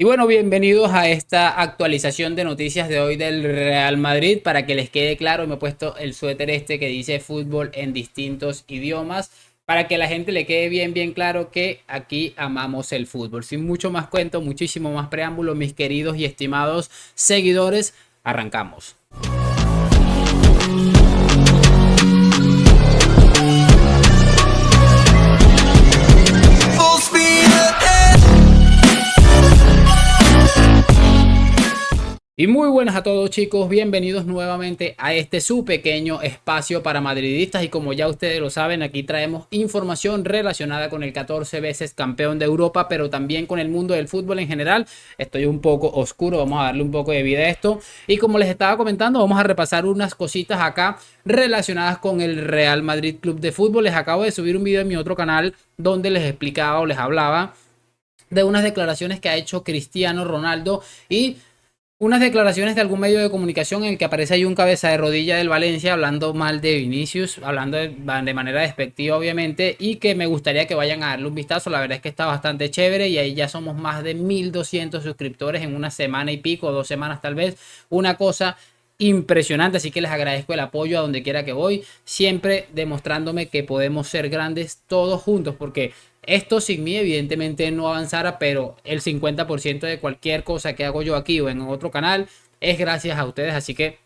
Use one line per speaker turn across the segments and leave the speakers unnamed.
Y bueno, bienvenidos a esta actualización de noticias de hoy del Real Madrid. Para que les quede claro, me he puesto el suéter este que dice fútbol en distintos idiomas, para que la gente le quede bien claro que aquí amamos el fútbol. Sin mucho más cuento, muchísimo más preámbulo, mis queridos y estimados seguidores, arrancamos. Y muy buenas a todos, chicos, bienvenidos nuevamente a este su pequeño espacio para madridistas. Y como ya ustedes lo saben, aquí traemos información relacionada con el 14 veces campeón de Europa, pero también con el mundo del fútbol en general. Estoy un poco oscuro, vamos a darle un poco de vida a esto. Y como les estaba comentando, vamos a repasar unas cositas acá relacionadas con el Real Madrid Club de Fútbol. Les acabo de subir un video en mi otro canal donde les explicaba o les hablaba de unas declaraciones que ha hecho Cristiano Ronaldo y unas declaraciones de algún medio de comunicación en el que aparece ahí un cabeza de rodilla del Valencia hablando mal de Vinicius, hablando de manera despectiva obviamente, y que me gustaría que vayan a darle un vistazo. La verdad es que está bastante chévere y ahí ya somos más de 1200 suscriptores en una semana y pico, 2 semanas tal vez, una cosa impresionante. Así que les agradezco el apoyo a donde quiera que voy, siempre demostrándome que podemos ser grandes todos juntos, porque esto sin mí evidentemente no avanzara, pero el 50% de cualquier cosa que hago yo aquí o en otro canal es gracias a ustedes, así que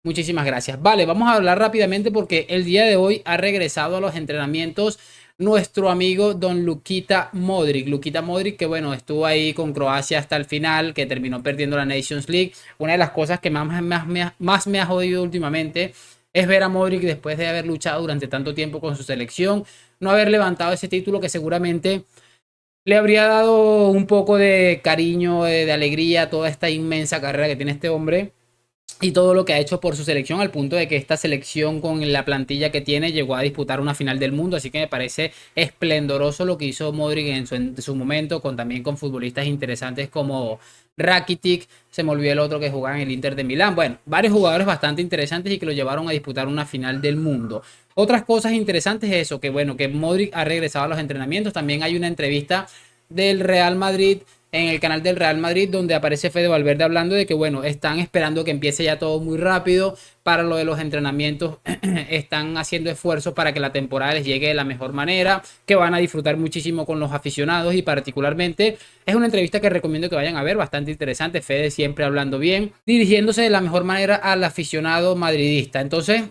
muchísimas gracias. Vale, vamos a hablar rápidamente porque el día de hoy ha regresado a los entrenamientos nuestro amigo Don Luquita Modric. Luquita Modric, que bueno, estuvo ahí con Croacia hasta el final, que terminó perdiendo la Nations League. Una de las cosas que más me ha jodido últimamente es ver a Modric después de haber luchado durante tanto tiempo con su selección, no haber levantado ese título que seguramente le habría dado un poco de cariño, de alegría a toda esta inmensa carrera que tiene este hombre y todo lo que ha hecho por su selección, al punto de que esta selección con la plantilla que tiene llegó a disputar una final del mundo. Así que me parece esplendoroso lo que hizo Modric en su momento, también con futbolistas interesantes como Rakitic, se me olvidó el otro que jugaba en el Inter de Milán. Bueno, varios jugadores bastante interesantes y que lo llevaron a disputar una final del mundo. Otras cosas interesantes es eso, que bueno, que Modric ha regresado a los entrenamientos. También hay una entrevista del Real Madrid en el canal del Real Madrid, donde aparece Fede Valverde hablando de que bueno, están esperando que empiece ya todo muy rápido para lo de los entrenamientos. Están haciendo esfuerzos para que la temporada les llegue de la mejor manera, que van a disfrutar muchísimo con los aficionados, y particularmente es una entrevista que recomiendo que vayan a ver, bastante interesante. Fede siempre hablando bien, dirigiéndose de la mejor manera al aficionado madridista. Entonces,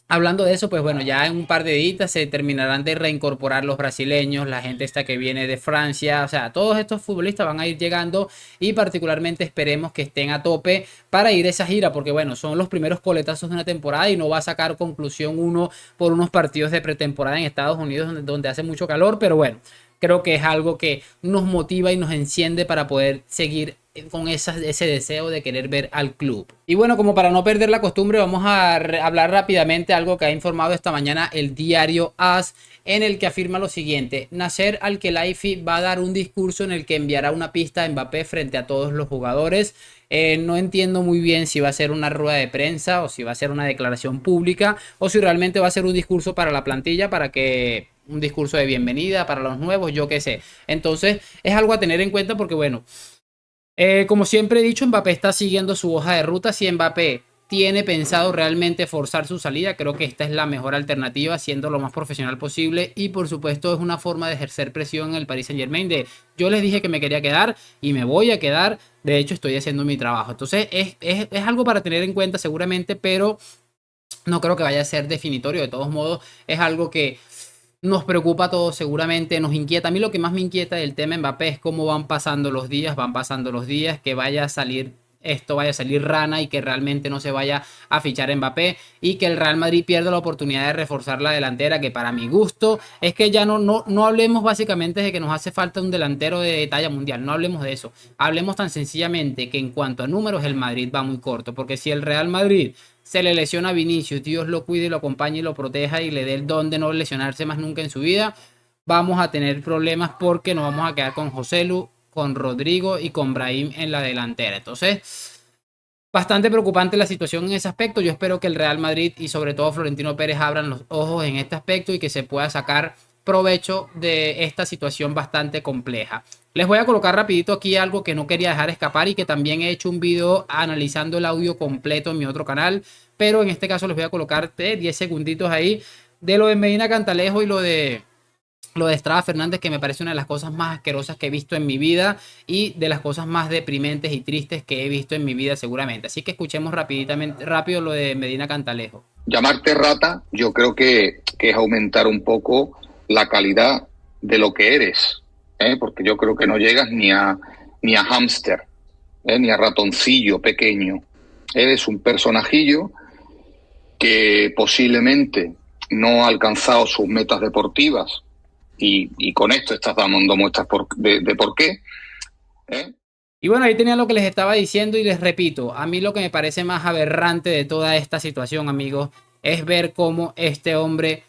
hablando de eso, pues bueno, ya en un par de días se terminarán de reincorporar los brasileños, la gente esta que viene de Francia. O sea, todos estos futbolistas van a ir llegando y particularmente esperemos que estén a tope para ir a esa gira, porque bueno, son los primeros coletazos de una temporada y no va a sacar conclusión uno por unos partidos de pretemporada en Estados Unidos donde hace mucho calor, pero bueno, creo que es algo que nos motiva y nos enciende para poder seguir con ese deseo de querer ver al club. Y bueno, como para no perder la costumbre, vamos a hablar rápidamente algo que ha informado esta mañana el diario AS, en el que afirma lo siguiente: Nasser Al-Khelaifi va a dar un discurso en el que enviará una pista a Mbappé frente a todos los jugadores. No entiendo muy bien si va a ser una rueda de prensa o si va a ser una declaración pública o si realmente va a ser un discurso para la plantilla, para que un discurso de bienvenida para los nuevos, yo qué sé. Entonces es algo a tener en cuenta porque bueno, como siempre he dicho, Mbappé está siguiendo su hoja de ruta. Si Mbappé tiene pensado realmente forzar su salida, creo que esta es la mejor alternativa, siendo lo más profesional posible. Y por supuesto es una forma de ejercer presión en el Paris Saint-Germain de: yo les dije que me quería quedar y me voy a quedar, de hecho estoy haciendo mi trabajo. Entonces es algo para tener en cuenta seguramente, pero no creo que vaya a ser definitorio. De todos modos, es algo que nos preocupa a todos seguramente, nos inquieta. A mí lo que más me inquieta del tema Mbappé es cómo van pasando los días, que vaya a salir esto, vaya a salir rana y que realmente no se vaya a fichar Mbappé y que el Real Madrid pierda la oportunidad de reforzar la delantera, que para mi gusto es que ya no hablemos básicamente de que nos hace falta un delantero de talla mundial, no hablemos de eso, hablemos tan sencillamente que en cuanto a números el Madrid va muy corto, porque si el Real Madrid se le lesiona a Vinicius, Dios lo cuide, lo acompañe y lo proteja y le dé el don de no lesionarse más nunca en su vida, vamos a tener problemas porque nos vamos a quedar con Joselu, con Rodrigo y con Brahim en la delantera. Entonces, bastante preocupante la situación en ese aspecto. Yo espero que el Real Madrid y sobre todo Florentino Pérez abran los ojos en este aspecto y que se pueda sacar provecho de esta situación bastante compleja. Les voy a colocar rapidito aquí algo que no quería dejar escapar y que también he hecho un video analizando el audio completo en mi otro canal, pero en este caso les voy a colocar 10 segunditos ahí de lo de Medina Cantalejo y lo de Estrada Fernández, que me parece una de las cosas más asquerosas que he visto en mi vida y de las cosas más deprimentes y tristes que he visto en mi vida seguramente. Así que escuchemos rápido lo de Medina Cantalejo.
Llamarte rata, yo creo que es aumentar un poco la calidad de lo que eres, porque yo creo que no llegas ni a hámster, ni a ratoncillo pequeño. Eres un personajillo que posiblemente no ha alcanzado sus metas deportivas y con esto estás dando muestras de por qué.
Y bueno, ahí tenían lo que les estaba diciendo y les repito, a mí lo que me parece más aberrante de toda esta situación, amigos, es ver cómo este hombre,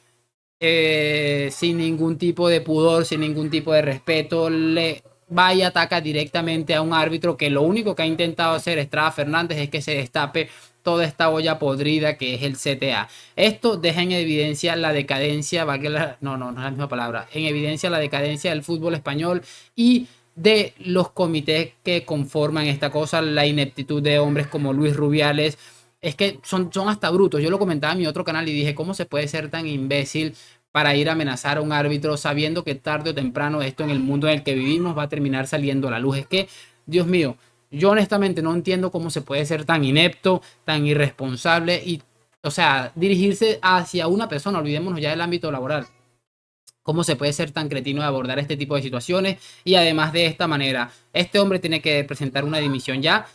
sin ningún tipo de pudor, sin ningún tipo de respeto, le va y ataca directamente a un árbitro que lo único que ha intentado hacer Estrada Fernández es que se destape toda esta olla podrida que es el CTA. Esto deja en evidencia la decadencia, no es la misma palabra, en evidencia la decadencia del fútbol español y de los comités que conforman esta cosa, la ineptitud de hombres como Luis Rubiales. Es que son hasta brutos. Yo lo comentaba en mi otro canal y dije, ¿cómo se puede ser tan imbécil para ir a amenazar a un árbitro sabiendo que tarde o temprano esto en el mundo en el que vivimos va a terminar saliendo a la luz? Es que, Dios mío, yo honestamente no entiendo cómo se puede ser tan inepto, tan irresponsable y, o sea, dirigirse hacia una persona, olvidémonos ya del ámbito laboral. ¿Cómo se puede ser tan cretino de abordar este tipo de situaciones? Y además de esta manera, este hombre tiene que presentar una dimisión ya.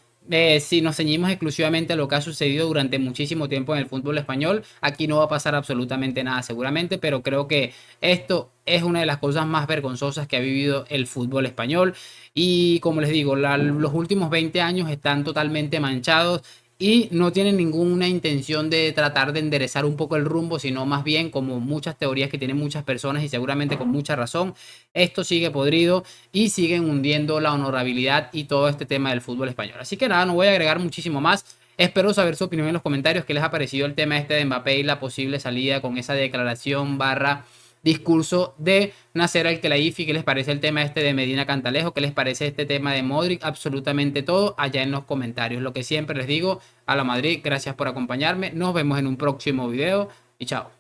Si nos ceñimos exclusivamente a lo que ha sucedido durante muchísimo tiempo en el fútbol español, aquí no va a pasar absolutamente nada seguramente, pero creo que esto es una de las cosas más vergonzosas que ha vivido el fútbol español. Y como les digo, los últimos 20 años están totalmente manchados y no tienen ninguna intención de tratar de enderezar un poco el rumbo, sino más bien, como muchas teorías que tienen muchas personas y seguramente con mucha razón, esto sigue podrido y siguen hundiendo la honorabilidad y todo este tema del fútbol español. Así que nada, no voy a agregar muchísimo más. Espero saber su opinión en los comentarios. ¿Qué les ha parecido el tema este de Mbappé y la posible salida con esa declaración barra discurso de Nasser Al-Khelaifi? ¿Qué les parece el tema este de Medina Cantalejo? ¿Qué les parece este tema de Modric? Absolutamente todo allá en los comentarios. Lo que siempre les digo, a la Madrid, gracias por acompañarme. Nos vemos en un próximo video y chao.